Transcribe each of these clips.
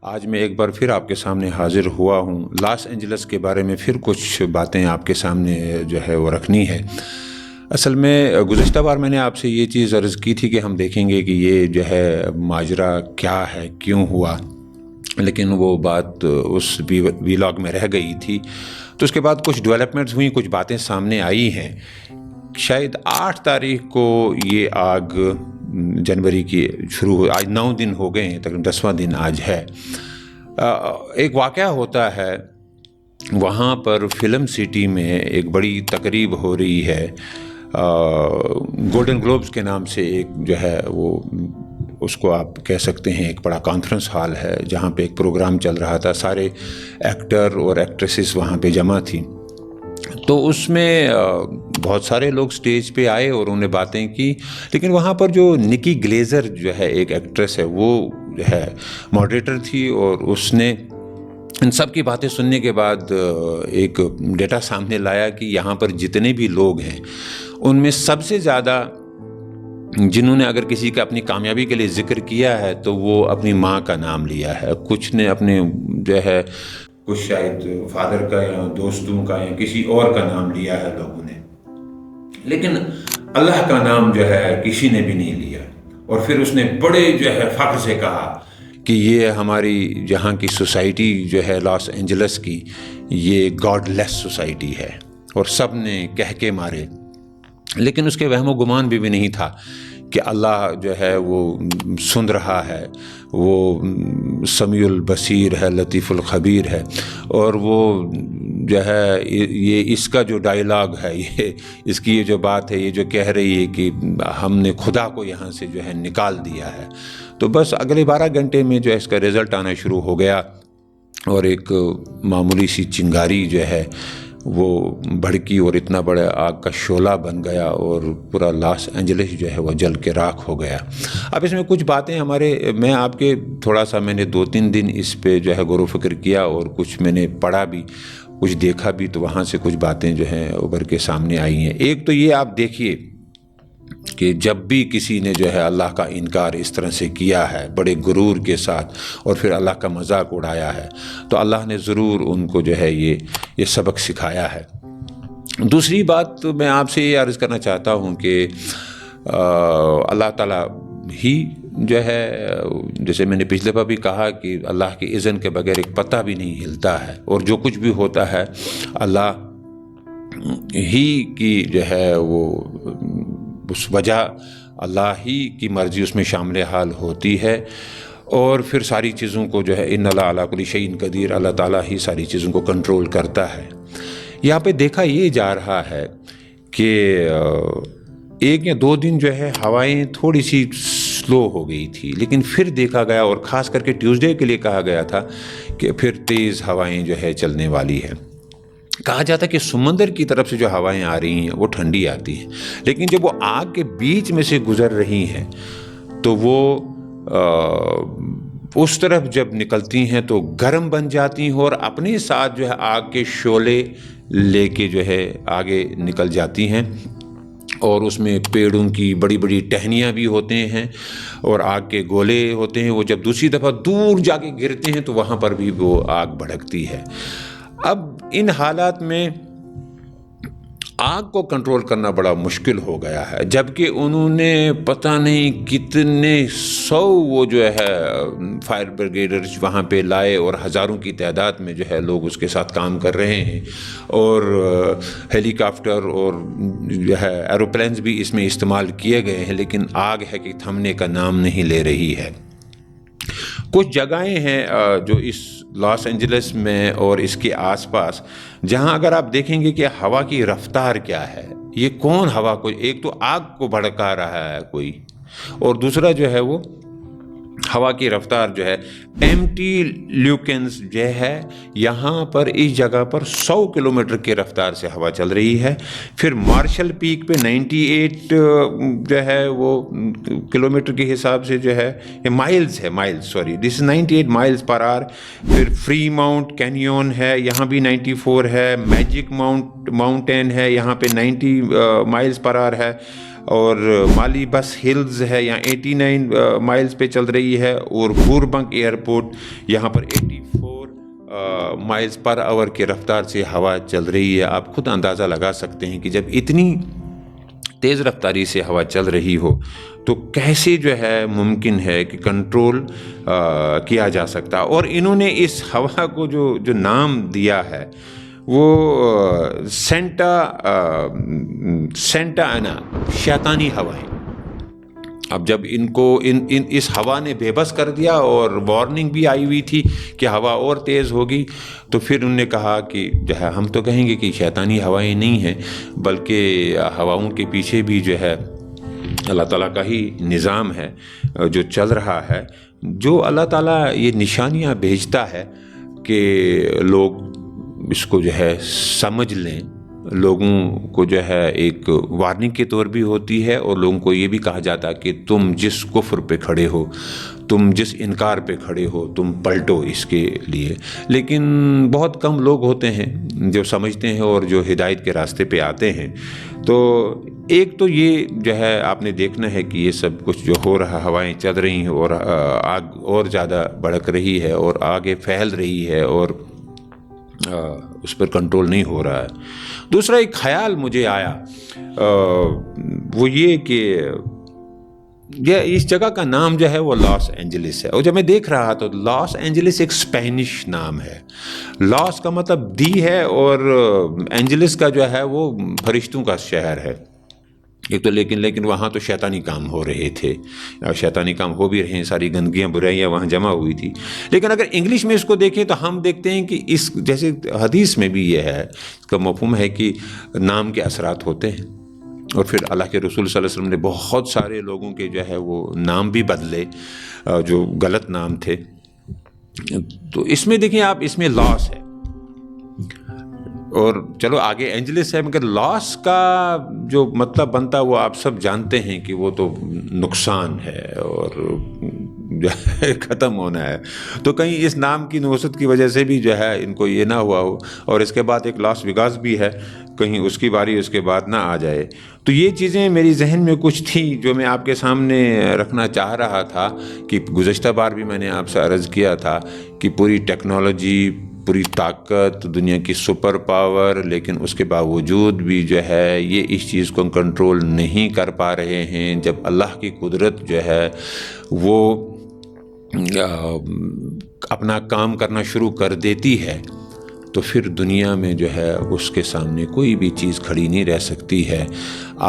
آج میں ایک بار پھر آپ کے سامنے حاضر ہوا ہوں۔ لاس اینجلس کے بارے میں پھر کچھ باتیں آپ کے سامنے جو ہے وہ رکھنی ہے۔ اصل میں گزشتہ بار میں نے آپ سے یہ چیز عرض کی تھی کہ ہم دیکھیں گے کہ یہ جو ہے ماجرا کیا ہے، کیوں ہوا، لیکن وہ بات اس ویلاگ میں رہ گئی تھی۔ تو اس کے بعد کچھ ڈیولپمنٹس ہوئیں، کچھ باتیں سامنے آئی ہیں۔ شاید 8 تاریخ کو یہ آگ جنوری کی شروع ہو، آج 9 دن ہو گئے ہیں، تقریباً 10واں دن آج ہے۔ ایک واقعہ ہوتا ہے وہاں پر فلم سٹی میں، ایک بڑی تقریب ہو رہی ہے، گولڈن گلوبز کے نام سے ایک جو ہے وہ، اس کو آپ کہہ سکتے ہیں ایک بڑا کانفرنس ہال ہے، جہاں پہ ایک پروگرام چل رہا تھا، سارے ایکٹر اور ایکٹریسز وہاں پہ جمع تھیں۔ تو اس میں بہت سارے لوگ سٹیج پہ آئے اور انہوں نے باتیں کی، لیکن وہاں پر جو نکی گلیزر جو ہے ایک ایکٹریس ہے، وہ جو ہے ماڈریٹر تھی، اور اس نے ان سب کی باتیں سننے کے بعد ایک ڈیٹا سامنے لایا کہ یہاں پر جتنے بھی لوگ ہیں ان میں سب سے زیادہ جنہوں نے اگر کسی کا اپنی کامیابی کے لیے ذکر کیا ہے تو وہ اپنی ماں کا نام لیا ہے، کچھ نے اپنے جو ہے کچھ شاید فادر کا یا دوستوں کا یا کسی اور کا نام لیا ہے لوگوں نے، لیکن اللہ کا نام جو ہے کسی نے بھی نہیں لیا۔ اور پھر اس نے بڑے جو ہے فخر سے کہا کہ یہ ہماری جہاں کی سوسائٹی جو ہے لاس اینجلس کی، یہ گاڈ لیس سوسائٹی ہے، اور سب نے کہہ کے مارے، لیکن اس کے وہم و گمان بھی نہیں تھا کہ اللہ جو ہے وہ سن رہا ہے، وہ سمیع البصیر ہے، لطیف الخبیر ہے، اور وہ جو ہے یہ اس کا جو ڈائلاگ ہے، یہ اس کی یہ جو بات ہے، یہ جو کہہ رہی ہے کہ ہم نے خدا کو یہاں سے جو ہے نکال دیا ہے، تو بس اگلے 12 گھنٹے میں جو ہے اس کا رزلٹ آنا شروع ہو گیا، اور ایک معمولی سی چنگاری جو ہے وہ بھڑکی اور اتنا بڑا آگ کا شعلہ بن گیا، اور پورا لاس اینجلس جو ہے وہ جل کے راکھ ہو گیا۔ اب اس میں کچھ باتیں میں آپ کے تھوڑا سا میں نے 2-3 دن اس پہ جو ہے غور و فکر کیا، اور کچھ میں نے پڑھا بھی، کچھ دیکھا بھی، تو وہاں سے کچھ باتیں جو ہیں ابھر کے سامنے آئی ہیں۔ ایک تو یہ آپ دیکھیے کہ جب بھی کسی نے جو ہے اللہ کا انکار اس طرح سے کیا ہے بڑے غرور کے ساتھ، اور پھر اللہ کا مذاق اڑایا ہے، تو اللہ نے ضرور ان کو جو ہے یہ سبق سکھایا ہے۔ دوسری بات میں آپ سے یہ عرض کرنا چاہتا ہوں کہ اللہ تعالیٰ ہی جو ہے، جیسے میں نے پچھلے بار بھی کہا کہ اللہ کے اذن کے بغیر ایک پتہ بھی نہیں ہلتا ہے، اور جو کچھ بھی ہوتا ہے اللہ ہی کی جو ہے وہ اس وجہ، اللہ ہی کی مرضی اس میں شامل حال ہوتی ہے، اور پھر ساری چیزوں کو جو ہے ان اللہ علی کل شیء قدیر، اللہ تعالیٰ ہی ساری چیزوں کو کنٹرول کرتا ہے۔ یہاں پہ دیکھا یہ جا رہا ہے کہ 1 یا 2 دن جو ہے ہوائیں تھوڑی سی سلو ہو گئی تھی، لیکن پھر دیکھا گیا، اور خاص کر کے ٹیوزڈے کے لیے کہا گیا تھا کہ پھر تیز ہوائیں جو ہے چلنے والی ہے۔ کہا جاتا ہے کہ سمندر کی طرف سے جو ہوائیں آ رہی ہیں وہ ٹھنڈی آتی ہیں، لیکن جب وہ آگ کے بیچ میں سے گزر رہی ہیں تو وہ اس طرف جب نکلتی ہیں تو گرم بن جاتی ہیں، اور اپنے ساتھ جو ہے آگ کے شعلے لے کے جو ہے آگے نکل جاتی ہیں، اور اس میں پیڑوں کی بڑی بڑی ٹہنیاں بھی ہوتے ہیں، اور آگ کے گولے ہوتے ہیں، وہ جب دوسری دفعہ دور جا کے گرتے ہیں تو وہاں پر بھی وہ آگ بھڑکتی ہے۔ اب ان حالات میں آگ کو کنٹرول کرنا بڑا مشکل ہو گیا ہے، جبکہ انہوں نے پتہ نہیں کتنے 100 وہ جو ہے فائر بریگیڈرز وہاں پہ لائے، اور ہزاروں کی تعداد میں جو ہے لوگ اس کے ساتھ کام کر رہے ہیں، اور ہیلی کاپٹر اور جو ہے ایروپلینز بھی اس میں استعمال کیے گئے ہیں، لیکن آگ ہے کہ تھمنے کا نام نہیں لے رہی ہے۔ کچھ جگہیں ہیں جو اس لاس اینجلس میں اور اس کے آس پاس، جہاں اگر آپ دیکھیں گے کہ ہوا کی رفتار کیا ہے، یہ کون ہوا کو، ایک تو آگ کو بھڑکا رہا ہے کوئی، اور دوسرا جو ہے وہ ہوا کی رفتار جو ہے ایمٹی لیوکنز جو ہے، یہاں پر اس جگہ پر 100 کلومیٹر کی رفتار سے ہوا چل رہی ہے۔ پھر مارشل پیک پہ 98 جو ہے وہ کلومیٹر کے حساب سے جو ہے، یہ مائلز دس از 98 مائلز پر آور۔ پھر فری ماؤنٹ کینیون ہے، یہاں بھی 94 ہے۔ میجک ماؤنٹین ہے، یہاں پہ 90 مائلز پر آور ہے۔ اور مالی بس ہلز ہے یہاں 89 مائلز پہ چل رہی ہے، اور بوربنگ ایئرپورٹ یہاں پر 84 مائلز پر آور کی رفتار سے ہوا چل رہی ہے۔ آپ خود اندازہ لگا سکتے ہیں کہ جب اتنی تیز رفتاری سے ہوا چل رہی ہو تو کیسے جو ہے ممکن ہے کہ کنٹرول کیا جا سکتا۔ اور انہوں نے اس ہوا کو جو نام دیا ہے وہ سینٹا انا، شیطانی ہوا ہے۔ اب جب ان کو اس ہوا نے بے بس کر دیا اور وارننگ بھی آئی ہوئی تھی کہ ہوا اور تیز ہوگی، تو پھر انہوں نے کہا کہ جو ہے ہم تو کہیں گے کہ شیطانی ہوائیں نہیں ہیں، بلکہ ہواؤں کے پیچھے بھی جو ہے اللہ تعالیٰ کا ہی نظام ہے جو چل رہا ہے، جو اللہ تعالیٰ یہ نشانیاں بھیجتا ہے کہ لوگ اس کو جو ہے سمجھ لیں۔ لوگوں کو جو ہے ایک وارننگ کے طور بھی ہوتی ہے، اور لوگوں کو یہ بھی کہا جاتا ہے کہ تم جس کفر پہ کھڑے ہو، تم جس انکار پہ کھڑے ہو، تم پلٹو اس کے لیے۔ لیکن بہت کم لوگ ہوتے ہیں جو سمجھتے ہیں اور جو ہدایت کے راستے پہ آتے ہیں۔ تو ایک تو یہ جو ہے آپ نے دیکھنا ہے کہ یہ سب کچھ جو ہو رہا، ہوائیں چل رہی ہیں اور آگ اور زیادہ بھڑک رہی ہے اور آگے پھیل رہی ہے، اور اس پر کنٹرول نہیں ہو رہا ہے۔ دوسرا ایک خیال مجھے آیا، وہ یہ کہ اس جگہ کا نام جو ہے وہ لاس اینجلس ہے، اور جب میں دیکھ رہا تو لاس اینجلس ایک اسپینش نام ہے۔ لاس کا مطلب دی ہے، اور اینجلس کا جو ہے وہ فرشتوں کا شہر ہے۔ ایک تو لیکن وہاں تو شیطانی کام ہو رہے تھے، شیطانی کام ہو بھی رہے ہیں، ساری گندگیاں برائیاں وہاں جمع ہوئی تھی۔ لیکن اگر انگلش میں اس کو دیکھیں تو ہم دیکھتے ہیں کہ اس جیسے حدیث میں بھی یہ ہے، اس کا مفہوم ہے کہ نام کے اثرات ہوتے ہیں، اور پھر اللہ کے رسول صلی اللہ علیہ وسلم نے بہت سارے لوگوں کے جو ہے وہ نام بھی بدلے جو غلط نام تھے۔ تو اس میں دیکھیں آپ، اس میں لاس ہے، اور چلو آگے اینجلس ہے، مگر لاس کا جو مطلب بنتا وہ آپ سب جانتے ہیں کہ وہ تو نقصان ہے اور جو ہے ختم ہونا ہے۔ تو کہیں اس نام کی نوست کی وجہ سے بھی جو ہے ان کو یہ نہ ہوا ہو، اور اس کے بعد ایک لاس ویگاس بھی ہے، کہیں اس کی باری اس کے بعد نہ آ جائے۔ تو یہ چیزیں میری ذہن میں کچھ تھی جو میں آپ کے سامنے رکھنا چاہ رہا تھا، کہ گزشتہ بار بھی میں نے آپ سے عرض کیا تھا کہ پوری ٹیکنالوجی، پوری طاقت، دنیا کی سپر پاور، لیکن اس کے باوجود بھی جو ہے یہ اس چیز کو کنٹرول نہیں کر پا رہے ہیں۔ جب اللہ کی قدرت جو ہے وہ اپنا کام کرنا شروع کر دیتی ہے تو پھر دنیا میں جو ہے اس کے سامنے کوئی بھی چیز کھڑی نہیں رہ سکتی ہے۔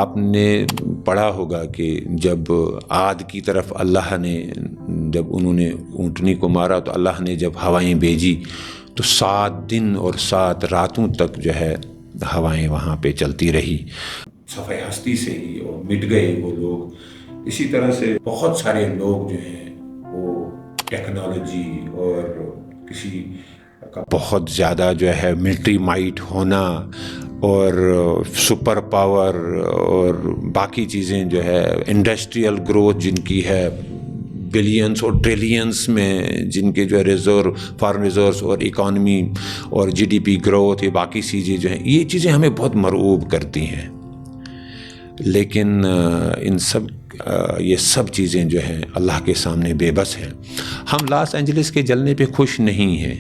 آپ نے پڑھا ہوگا کہ جب عاد کی طرف اللہ نے، جب انہوں نے اونٹنی کو مارا تو اللہ نے جب ہوائیں بھیجی تو 7 دن اور 7 راتوں تک جو ہے ہوائیں وہاں پہ چلتی رہی، صفحہ ہستی سے ہی، اور مٹ گئے وہ لوگ۔ اسی طرح سے بہت سارے لوگ جو ہیں وہ ٹیکنالوجی اور کسی کا بہت زیادہ جو ہے ملٹری مائٹ ہونا اور سپر پاور اور باقی چیزیں جو ہے انڈسٹریل گروتھ جن کی ہے بلینس اور ٹریلینس میں، جن کے جو ہے فارن ریزروز اور اکانومی اور جی ڈی پی گروتھ، یہ باقی چیزیں جو ہیں، یہ چیزیں ہمیں بہت مرعوب کرتی ہیں۔ لیکن یہ سب چیزیں جو ہیں اللہ کے سامنے بے بس ہیں۔ ہم لاس اینجلس کے جلنے پہ خوش نہیں ہیں،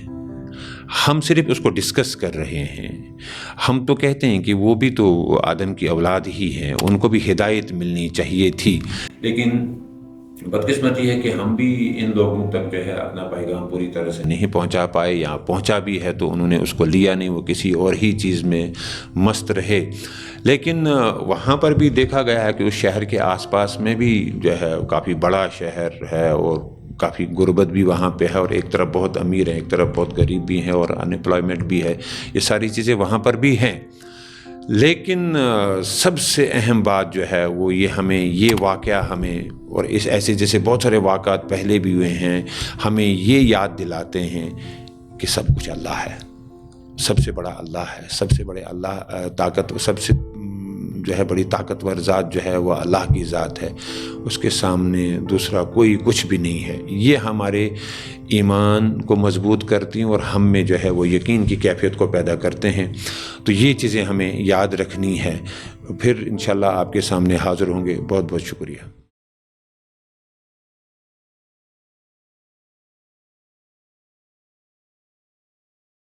ہم صرف اس کو ڈسکس کر رہے ہیں۔ ہم تو کہتے ہیں کہ وہ بھی تو آدم کی اولاد ہی ہیں، ان کو بھی ہدایت ملنی چاہیے تھی، لیکن بدقسمتی ہے کہ ہم بھی ان لوگوں تک جو ہے اپنا پیغام پوری طرح سے نہیں پہنچا پائے، یا پہنچا بھی ہے تو انہوں نے اس کو لیا نہیں، وہ کسی اور ہی چیز میں مست رہے۔ لیکن وہاں پر بھی دیکھا گیا ہے کہ اس شہر کے آس پاس میں بھی جو ہے کافی بڑا شہر ہے، اور کافی غربت بھی وہاں پہ ہے، اور ایک طرف بہت امیر ہے، ایک طرف بہت غریب بھی ہیں، اور ان امپلائمنٹ بھی ہے، یہ ساری چیزیں وہاں پر بھی ہیں۔ لیکن سب سے اہم بات جو ہے وہ یہ واقعہ ہمیں، اور اس ایسے جیسے بہت سارے واقعات پہلے بھی ہوئے ہیں، ہمیں یہ یاد دلاتے ہیں کہ سب کچھ اللہ ہے، سب سے بڑا اللہ ہے، سب سے بڑے اللہ طاقت، سب سے جو ہے بڑی طاقتور ذات جو ہے وہ اللہ کی ذات ہے، اس کے سامنے دوسرا کوئی کچھ بھی نہیں ہے۔ یہ ہمارے ایمان کو مضبوط کرتی ہیں اور ہم میں جو ہے وہ یقین کی کیفیت کو پیدا کرتے ہیں۔ تو یہ چیزیں ہمیں یاد رکھنی ہے، پھر انشاءاللہ آپ کے سامنے حاضر ہوں گے۔ بہت بہت شکریہ۔